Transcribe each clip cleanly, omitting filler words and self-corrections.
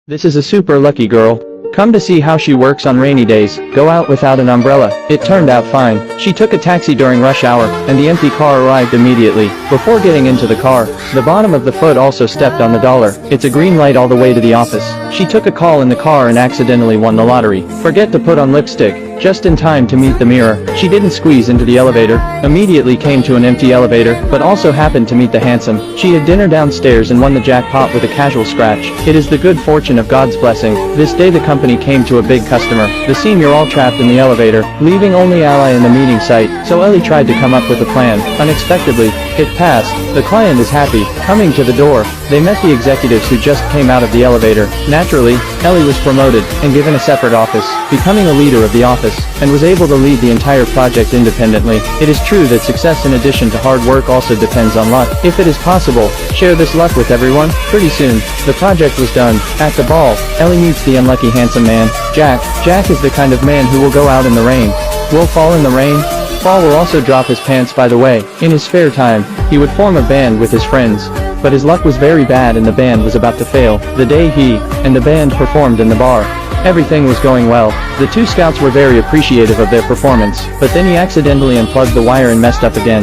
This is a super lucky girl. Come to see how she works on rainy days, go out without an umbrella. It turned out fine. She took a taxi during rush hour, and the empty car arrived immediately. Before getting into the car, the bottom of the foot also stepped on the dollar. It's a green light all the way to the office. She took a call in the car and accidentally won the lottery. Forget to put on lipstick. Just in time to meet the mirror, she didn't squeeze into the elevator, immediately came to an empty elevator, but also happened to meet the handsome. She had dinner downstairs and won the jackpot with a casual scratch. It is the good fortune of God's blessing. This day the company came to a big customer. The senior all trapped in the elevator, leaving only Ally in the meeting site, so Ellie tried to come up with a plan. Unexpectedly, it passed. The client is happy. Coming to the door, they met the executives who just came out of the elevator. Naturally, Ellie was promoted and given a separate office, becoming a leader of the office, and was able to lead the entire project independently. It is true that success in addition to hard work also depends on luck. If it is possible, share this luck with everyone. Pretty soon, the project was done. At the ball, Ellie meets the unlucky handsome man, Jack. Jack is the kind of man who will go out in the rain. Will fall in the rain? Fall will also drop his pants, by the way. In his spare time, he would form a band with his friends. But his luck was very bad and the band was about to fail. The day he and the band performed in the bar, everything was going well. The two scouts were very appreciative of their performance, but then he accidentally unplugged the wire and messed up again.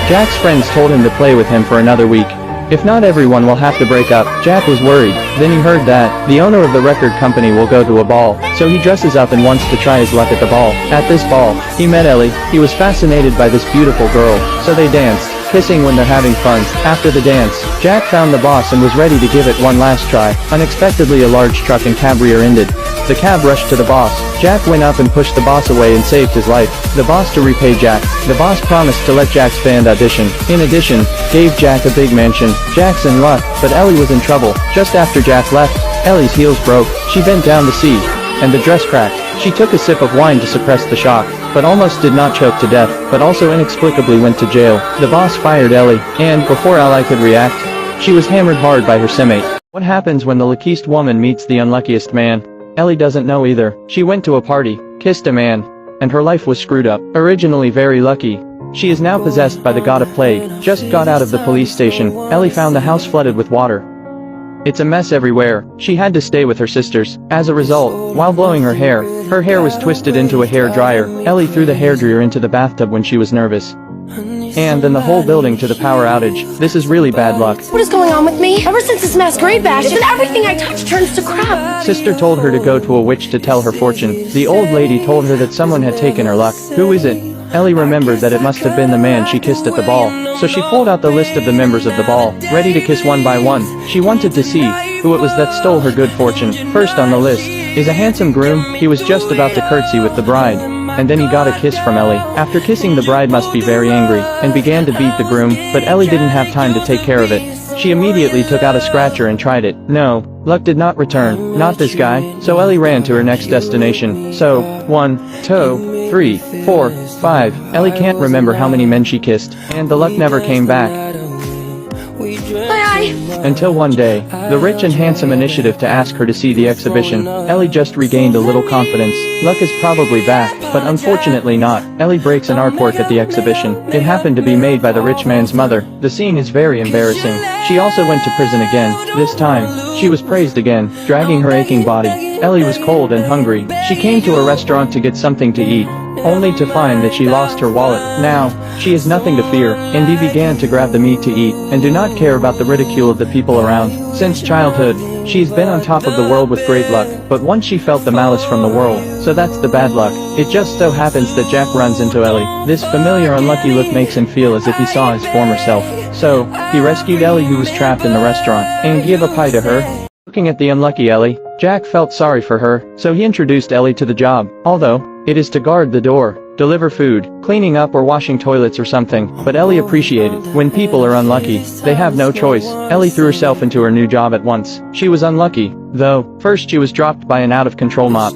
Jack's friends told him to play with him for another week. If not, everyone will have to break up. Jack was worried. Then he heard that the owner of the record company will go to a ball, so he dresses up and wants to try his luck at the ball. At this ball, he met Ellie. He was fascinated by this beautiful girl, so they danced, kissing when they're having fun. After the dance, Jack found the boss and was ready to give it one last try. Unexpectedly, a large truck and cab rear-ended. The cab rushed to the boss. Jack went up and pushed the boss away and saved his life. The boss to repay Jack. The boss promised to let Jack's band audition. In addition, gave Jack a big mansion. Jack's in luck, but Ellie was in trouble. Just after Jack left, Ellie's heels broke. She bent down to see, and the dress cracked. She took a sip of wine to suppress the shock, but almost did not choke to death, but also inexplicably went to jail. The boss fired Ellie, and before Ally could react, she was hammered hard by her cellmate. What happens when the luckiest woman meets the unluckiest man? Ellie doesn't know either. She went to a party, kissed a man, and her life was screwed up. Originally very lucky, she is now possessed by the god of plague. Just got out of the police station, Ellie found the house flooded with water. It's a mess everywhere. She had to stay with her sisters. As a result, while blowing her hair was twisted into a hair dryer. Ellie threw the hairdryer into the bathtub when she was nervous. And then the whole building to the power outage. This is really bad luck. What is going on with me? Ever since this masquerade bash, then everything I touch turns to crap. Sister told her to go to a witch to tell her fortune. The old lady told her that someone had taken her luck. Who is it? Ellie remembered that it must have been the man she kissed at the ball. So she pulled out the list of the members of the ball, ready to kiss one by one. She wanted to see who it was that stole her good fortune. First on the list is a handsome groom. He was just about to curtsy with the bride, and then he got a kiss from Ellie. After kissing, the bride must be very angry, and began to beat the groom, but Ellie didn't have time to take care of it. She immediately took out a scratcher and tried it. No, luck did not return. Not this guy. So Ellie ran to her next destination. So, 1, 2, 3, 4, 5. Ellie can't remember how many men she kissed, and the luck never came back. Until one day, the rich and handsome initiative to ask her to see the exhibition. Ellie just regained a little confidence. Luck is probably back, but unfortunately not. Ellie breaks an artwork at the exhibition. It happened to be made by the rich man's mother. The scene is very embarrassing. She also went to prison again. This time, she was praised again, dragging her aching body. Ellie was cold and hungry. She came to a restaurant to get something to eat, only to find that she lost her wallet. Now, she has nothing to fear, and he began to grab the meat to eat, and do not care about the ridicule of the people around. Since childhood, she's been on top of the world with great luck, but once she felt the malice from the world, so that's the bad luck. It just so happens that Jack runs into Ellie. This familiar unlucky look makes him feel as if he saw his former self. So, he rescued Ellie, who was trapped in the restaurant, and gave a pie to her. Looking at the unlucky Ellie, Jack felt sorry for her, so he introduced Ellie to the job. Although, it is to guard the door, deliver food, cleaning up or washing toilets or something, but Ellie appreciated. When people are unlucky, they have no choice. Ellie threw herself into her new job at once. She was unlucky, though. First she was dropped by an out-of-control mop.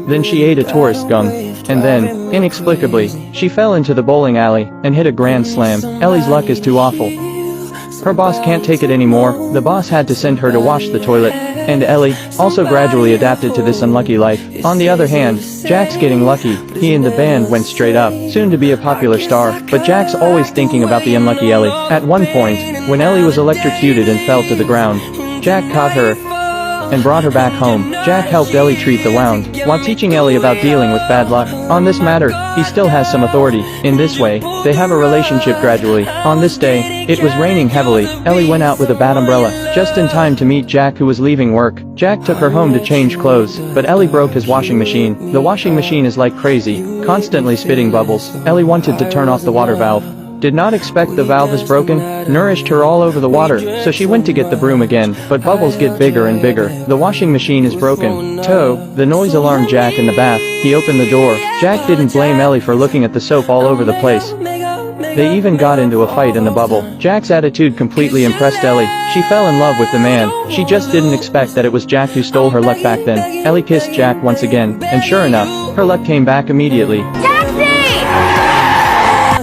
Then she ate a tourist gum. And then, inexplicably, she fell into the bowling alley and hit a grand slam. Ellie's luck is too awful. Her boss can't take it anymore. The boss had to send her to wash the toilet. And Ellie also gradually adapted to this unlucky life. On the other hand, Jack's getting lucky. He and the band went straight up, soon to be a popular star. But Jack's always thinking about the unlucky Ellie. At one point, when Ellie was electrocuted and fell to the ground, Jack caught her and brought her back home. Jack helped Ellie treat the wound, while teaching Ellie about dealing with bad luck. On this matter, he still has some authority. In this way, they have a relationship gradually. On this day, it was raining heavily. Ellie went out with a bad umbrella, just in time to meet Jack, who was leaving work. Jack took her home to change clothes, but Ellie broke his washing machine. The washing machine is like crazy, constantly spitting bubbles. Ellie wanted to turn off the water valve. Did not expect the valve is broken, nourished her all over the water, so she went to get the broom again, but bubbles get bigger and bigger. The washing machine is broken. The noise alarmed Jack in the bath. He opened the door. Jack didn't blame Ellie for looking at the soap all over the place. They even got into a fight in the bubble. Jack's attitude completely impressed Ellie. She fell in love with the man. She just didn't expect that it was Jack who stole her luck back then. Ellie kissed Jack once again, and sure enough, her luck came back immediately.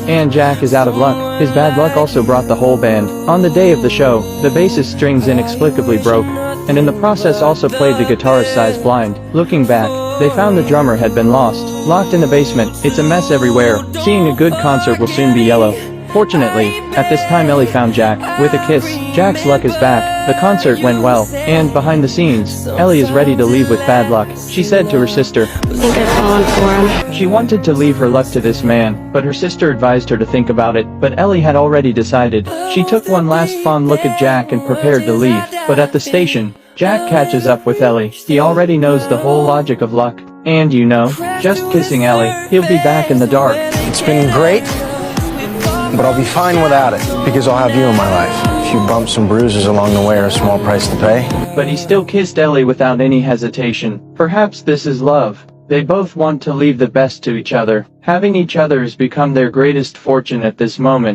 And Jack is out of luck. His bad luck also brought the whole band. On the day of the show, the bass's strings inexplicably broke, and in the process also played the guitarist's size blind. Looking back, they found the drummer had been lost, locked in the basement. It's a mess everywhere. Seeing a good concert will soon be yellow. Fortunately, at this time Ellie found Jack, with a kiss. Jack's luck is back. The concert went well, and behind the scenes, Ellie is ready to leave with bad luck. She said to her sister, I think I've fallen for him. She wanted to leave her luck to this man, but her sister advised her to think about it. But Ellie had already decided. She took one last fond look at Jack and prepared to leave. But at the station, Jack catches up with Ellie. He already knows the whole logic of luck. And you know, just kissing Ellie, he'll be back in the dark. It's been great, but I'll be fine without it, because I'll have you in my life. A few bumps and bruises along the way are a small price to pay. But he still kissed Ellie without any hesitation. Perhaps this is love. They both want to leave the best to each other. Having each other has become their greatest fortune at this moment.